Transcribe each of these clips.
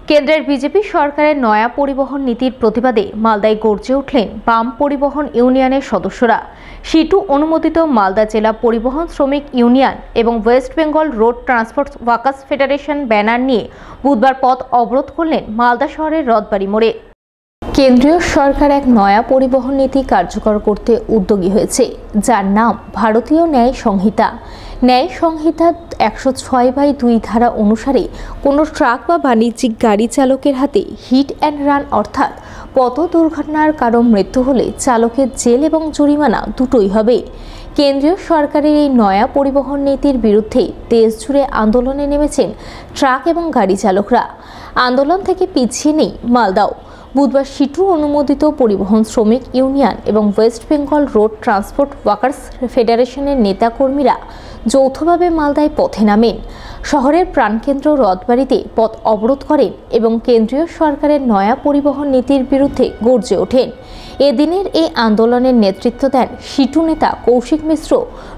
কেন্দ্রের বিজেপি সরকারের নয়া পরিবহন নীতির প্রতিবাদে মালদায় গর্জে উঠলেন বাম পরিবহন ইউনিয়নের সদস্যরা। সিটু অনুমোদিত মালদা জেলা পরিবহন শ্রমিক ইউনিয়ন এবং West Bengal road transport workers federation banner নিয়ে বুধবার পথ অবরোধ করলেন মালদা শহরের রথবাড়ি মোড়ে। কেন্দ্রীয় সরকার এক নয়া পরিবহন নীতি কার্যকর করতে উদ্যোগী হয়েছে, যার নাম ভারতীয় ন্যায় সংহিতা। ন্যায় সংহিতা 106/2 ধারা অনুসারে কোনো ট্রাক বা বাণিজ্যিক গাড়ি চালকের হাতে হিট অ্যান্ড রান অর্থাৎ পথ দুর্ঘটনার কারণ মৃত্যু হলে চালকের জেল এবং জরিমানা দুটোই হবে। কেন্দ্রীয় সরকারের এই নয়া পরিবহন নীতির বিরুদ্ধে দেশ জুড়ে আন্দোলনে নেমেছেন ট্রাক এবং গাড়ি চালকরা। আন্দোলন থেকে পিছিয়ে নেই মালদাও। বুধবার সিটু অনুমোদিত পরিবহন শ্রমিক ইউনিয়ন এবং West Bengal road transport workers ফেডারেশনের নেতাকর্মীরা যৌথভাবে মালদায় পথে নামেন। শহরের প্রাণকেন্দ্র রথবাড়িতে পথ অবরোধ করেন এবং কেন্দ্রীয় সরকারের নয়া পরিবহন নীতির বিরুদ্ধে গর্জে ওঠেন। এদিনের এই আন্দোলনের নেতৃত্ব দেন সিটু নেতা কৌশিক মিশ্র,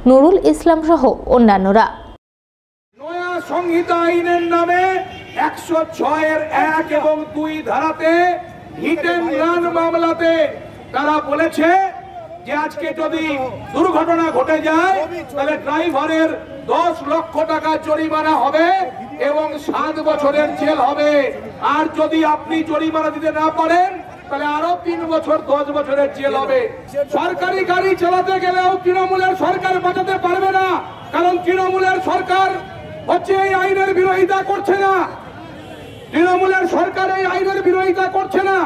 নুরুল ইসলাম সহ অন্যান্যরা। নয়া সংহিতা আইনের নামে 106(1) এবং 2 ধারাতে হিট অ্যান্ড রান মামলাতে তারা বলেছে যে আজকে যদি দুর্ঘটনা ঘটে যায় তাহলে ড্রাইভারের 10 লক্ষ টাকা জরিমানা হবে এবং 7 বছরের জেল হবে। আর যদি আপনি জরিমানা দিতে না পারেন তাহলে আরো 3 বছর 10 বছরের জেল হবে। সরকারি গাড়ি চালাতে গেলেও তৃণমূলের সরকার বাঁচাতে পারবে না, কারণ তৃণমূলের সরকার হচ্ছে এই আইনের বিরোধিতা করছে না। তৃণমূলের সরকার এই আইনের বিরোধিতা করছে না।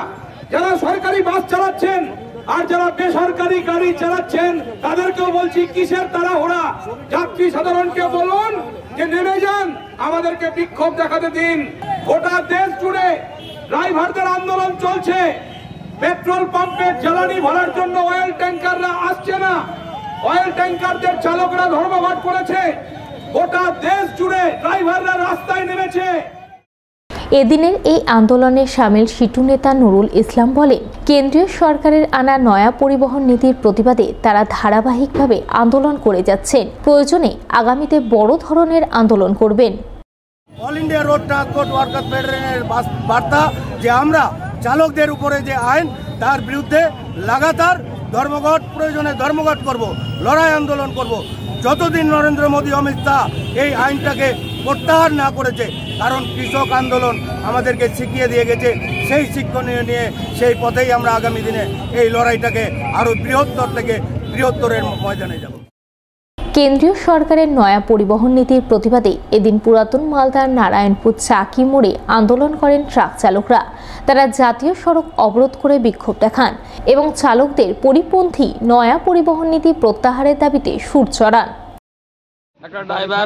যারা সরকারি বাস চালাচ্ছেন আর যারা বেসরকারি গাড়ি চালাচ্ছেন তাদেরকেও বলছি, কিসের তাড়াহুড়া? যাত্রী সাধারণকে বলুন যে নেমে যান, আমাদেরকে বিক্ষোভ দেখাতে দিন। গোটা দেশ জুড়ে ড্রাইভারদের আন্দোলন চলছে। পেট্রোল পাম্পে জ্বালানি ভরার জন্য অয়েল ট্যাঙ্কাররা আসছে না, অয়েল ট্যাঙ্কারদের চালকরা ধর্মঘট করেছে। গোটা দেশ জুড়ে ড্রাইভাররা রাস্তায় নেমেছে। এদিনের এই আন্দোলনে সামিল সিটু নেতা নুরুল ইসলাম বলেন, কেন্দ্রীয় সরকারের আনা নয়া পরিবহন নীতির প্রতিবাদে তারা ধারাবাহিকভাবে আন্দোলন করে যাচ্ছেন। প্রয়োজনে আগামীতে বড় ধরনের আন্দোলন করবেন। All India road transport workers ফেডারেশনের বার্তা যে আমরা চালকদের উপরে যে আইন তার বিরুদ্ধে লাগাতার ধর্মঘট, প্রয়োজনে ধর্মঘট করব, লড়াই আন্দোলন করব যতদিন নরেন্দ্র মোদী, অমিত শাহ এই আইনটাকে প্রত্যাহার না করেছে। কারণ কৃষক আন্দোলন আমাদেরকে শিখিয়ে দিয়ে গেছে, সেই শিক্ষণীয় নিয়ে সেই পথেই আমরা আগামী দিনে এই লড়াইটাকে আরও বৃহত্তর থেকে বৃহত্তরের ময়দানে যাব। কেন্দ্রীয় সরকারের নয়া পরিবহন নীতির প্রতিবাদে এদিন পুরাতন মালদার নারায়ণপুর চাকি মোড়ে আন্দোলন করেন ট্রাক চালকরা। তারা জাতীয় সড়ক অবরোধ করে বিক্ষোভ দেখান এবং চালকদের পরিপন্থী নয়া পরিবহন নীতি প্রত্যাহারের দাবিতে সুর চড়ান। একটা ড্রাইভার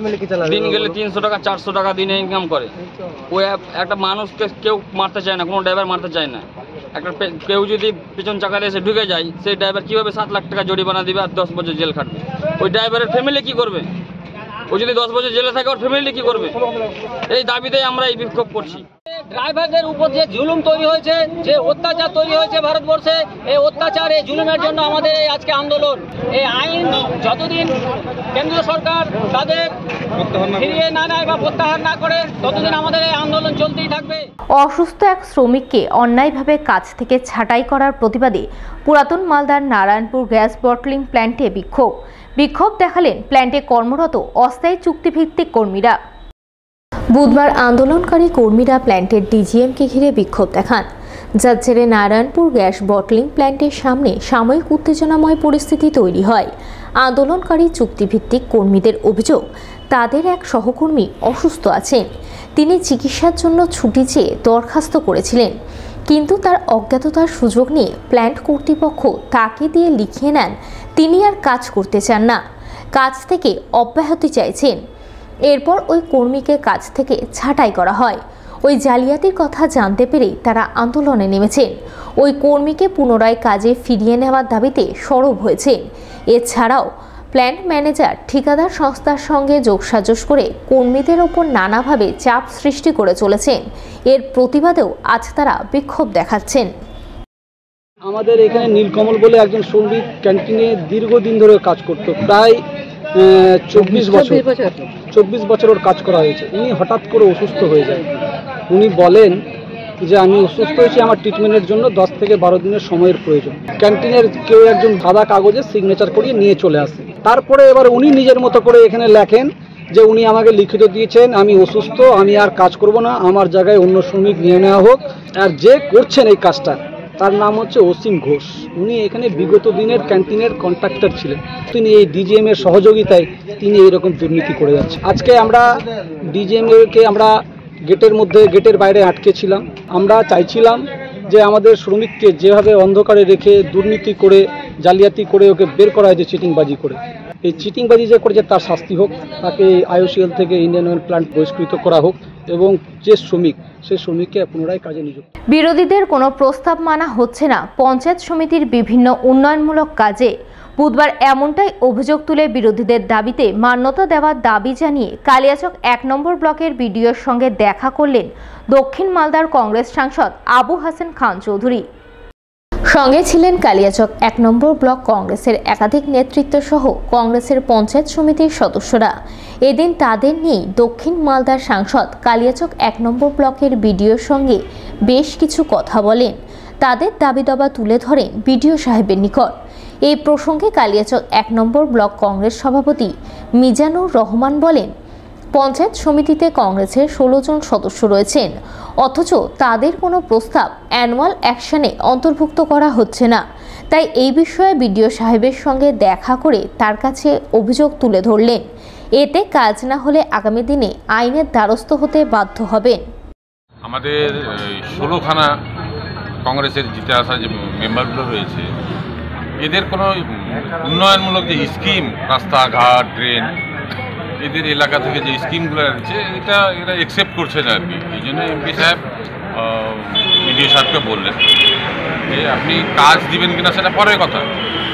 দিন গেলে 300 টাকা 400 টাকা দিনে ইনকাম করে। ওই একটা মানুষকে কেউ মারতে চায় না, কোনো ড্রাইভার মারতে চায় না। একটা কেউ যদি পিছন চাকাতে এসে ঢুকে যায়, সেই ড্রাইভার কীভাবে 7 লাখ টাকা জরিমানা দিবে আর 10 বছর জেল খাটবে? ওই ড্রাইভারের ফ্যামিলি কি করবে? ও যদি 10 বছর জেলে থাকে, ওর ফ্যামিলি কি করবে? এই দাবিতেই আমরা এই বিক্ষোভ করছি। ড্রাইভারদের উপর যে জুলুম তৈরি হয়েছে, যে অত্যাচার তৈরি হয়েছে ভারতবর্ষে, এই অত্যাচার, এই জুলুমের জন্য আমাদের এই আজকে আন্দোলন। এই আইন যতদিন কেন্দ্রীয় সরকার তাদের ফিরিয়ে না নেয় বা প্রত্যাহার না করে, ততদিন আমাদের এই আন্দোলন চলতেই থাকবে। অসুস্থ এক শ্রমিককে অন্যায়ভাবে কাজ থেকে ছাঁটাই করার প্রতিবাদে পুরাতন মালদার নারায়ণপুর গ্যাস বটলিং প্ল্যান্টে বিক্ষোভ দেখালেন প্ল্যান্টে কর্মরত অস্থায়ী চুক্তিভিত্তিক কর্মীরা। বুধবার আন্দোলনকারী কর্মীরা প্ল্যান্টের ডিজিএমকে ঘিরে বিক্ষোভ দেখান, যার জেরে নারায়ণপুর গ্যাস বটলিং প্ল্যান্টের সামনে সাময়িক উত্তেজনাময় পরিস্থিতি তৈরি হয়। আন্দোলনকারী চুক্তিভিত্তিক কর্মীদের অভিযোগ, তাদের এক সহকর্মী অসুস্থ আছেন। তিনি চিকিৎসার জন্য ছুটি চেয়ে দরখাস্ত করেছিলেন, কিন্তু তার অজ্ঞাততার সুযোগ নিয়ে প্ল্যান্ট কর্তৃপক্ষ তাকে দিয়ে লিখিয়ে নেন তিনি আর কাজ করতে চান না, কাজ থেকে অব্যাহতি চাইছেন। এরপর ওই কর্মীকে কাজ থেকে ছাঁটাই করা হয়। ওই জালিয়াতির কথা জানতে পেরেই তারা আন্দোলনে নেমেছেন। ওই কর্মীকে পুনরায় কাজে ফিরিয়ে নেওয়ার দাবিতে সরব হয়েছেন। এছাড়াও প্ল্যান্ট ম্যানেজার ঠিকাদার সংস্থার সঙ্গে যোগসাজশ করে কর্মীদের ওপর নানাভাবে চাপ সৃষ্টি করে চলেছেন। এর প্রতিবাদেও আজ তারা বিক্ষোভ দেখাচ্ছেন। আমাদের এখানে নীলকমল বলে একজন শ্রমিক ক্যান্টিনে দীর্ঘদিন ধরে কাজ করতো, প্রায় 24 বছর ওর কাজ করা হয়েছে। উনি হঠাৎ করে অসুস্থ হয়ে যায়। উনি বলেন যে আমি অসুস্থ হয়েছি, আমার ট্রিটমেন্টের জন্য 10 থেকে 12 দিনের সময়ের প্রয়োজন। ক্যান্টিনের কেউ একজন সাদা কাগজে সিগনেচার করিয়ে নিয়ে চলে আসে। তারপরে এবার উনি নিজের মতো করে এখানে লেখেন যে উনি আমাকে লিখিত দিয়েছেন আমি অসুস্থ, আমি আর কাজ করব না, আমার জায়গায় অন্য শ্রমিক নিয়ে নেওয়া হোক। আর যে করছেন এই কাজটা তার নাম হচ্ছে অসীম ঘোষ। উনি এখানে বিগত দিনের ক্যান্টিনের কন্ট্রাক্টর ছিলেন। তিনি এই ডিজিএম এর সহযোগিতায় তিনি এইরকম দুর্নীতি করে যাচ্ছেন। আজকে আমরা ডিজিএমকে আমরা গেটের বাইরে আটকেছিলাম। আমরা চাইছিলাম যে আমাদের শ্রমিককে যেভাবে অন্ধকারে রেখে দুর্নীতি করে জালিয়াতি করে ওকে বের করা হয়েছে চিটিংবাজি করে, এই চিটিংবাজি যে করেছে তার শাস্তি হোক, তাকে আইওসিএল থেকে ইন্ডিয়ান অয়েল প্ল্যান্ট বহিষ্কৃত করা হোক এবং যে শ্রমিক সেই শ্রমিককে পুনরায় কাজে নিযুক্ত। বিরোধীদের কোনো প্রস্তাব মানা হচ্ছে না পঞ্চায়েত সমিতির বিভিন্ন উন্নয়নমূলক কাজে। বুধবার এমনটাই অভিযোগ তুলে বিরোধীদের দাবিতে মান্যতা দেওয়ার দাবি জানিয়ে কালিয়াচক 1 নম্বর ব্লকের বিডিওর সঙ্গে দেখা করলেন দক্ষিণ মালদার কংগ্রেস সাংসদ আবু হাসেন খান চৌধুরী। সঙ্গে ছিলেন কালিয়াচক 1 নম্বর ব্লক কংগ্রেসের একাধিক নেতৃত্ব সহ কংগ্রেসের পঞ্চায়েত সমিতির সদস্যরা। এদিন তাদের নিয়ে দক্ষিণ মালদার সাংসদ কালিয়াচক 1 নম্বর ব্লকের বিডিওর সঙ্গে বেশ কিছু কথা বলেন। তাদের দাবি দাবা তুলে ধরেন বিডিও সাহেবের নিকট। এই প্রসঙ্গে কালিয়াচক 1 নম্বর ব্লক কংগ্রেস সভাপতি মিজানুর রহমান বলেন, পঞ্চায়েত সমিতিতে কংগ্রেসের 16 জন সদস্য রয়েছেন, অথচ তাদের কোনো প্রস্তাব অ্যানুয়াল অ্যাকশনে অন্তর্ভুক্ত করা হচ্ছে না। তাই এই বিষয়ে বিডিও সাহেবের সঙ্গে দেখা করে তার কাছে অভিযোগ তুলে ধরলেন। এতে কাজ না হলে আগামী দিনে আইনের দ্বারস্থ হতে বাধ্য হবেন। আমাদের 16খানা কংগ্রেসের জিতে আসা যে মেম্বারগুলো রয়েছে, এদের কোনো উন্নয়নমূলক যে স্কিম, রাস্তাঘাট, ড্রেন, এদের এলাকা থেকে যে স্কিমগুলো আছে এরা অ্যাকসেপ্ট করছে না আর কি। এই জন্য এমপি সাহেব বিডিও সাহেবকে বললেন যে আপনি কাজ দিবেন কিনা সেটা পরের কথা,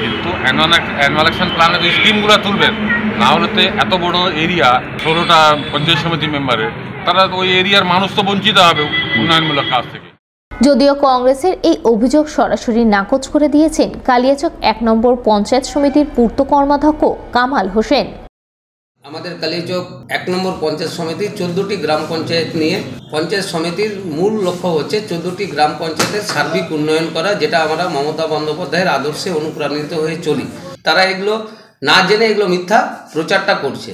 কিন্তু অ্যানুয়াল অ্যাকশন প্ল্যানে যে স্কিমগুলো তুলবেন, না হলে এত বড় এরিয়া 16টা পঞ্চায়েত সমিতি মেম্বারের, তারা ওই এরিয়ার মানুষ তো বঞ্চিত হবে উন্নয়নমূলক কাজ থেকে। যদিও কংগ্রেসের এই অভিযোগ সরাসরি নাকচ করে দিয়েছেন কালিয়াচক 1 নম্বর পঞ্চায়েত সমিতির পূর্ত কর্মাধ্যক্ষ কামাল হোসেন। আমাদের কালিয়াচক 1 নম্বর পঞ্চায়েত সমিতি 14টি গ্রাম পঞ্চায়েত নিয়ে, পঞ্চায়েত সমিতির মূল লক্ষ্য হচ্ছে 14টি গ্রাম পঞ্চায়েতের সার্বিক উন্নয়ন করা, যেটা আমরা মমতা বন্দ্যোপাধ্যায়ের আদর্শে অনুপ্রাণিত হয়ে চলি। তারা এগুলো না জেনে এগুলো মিথ্যা প্রচারটা করছে।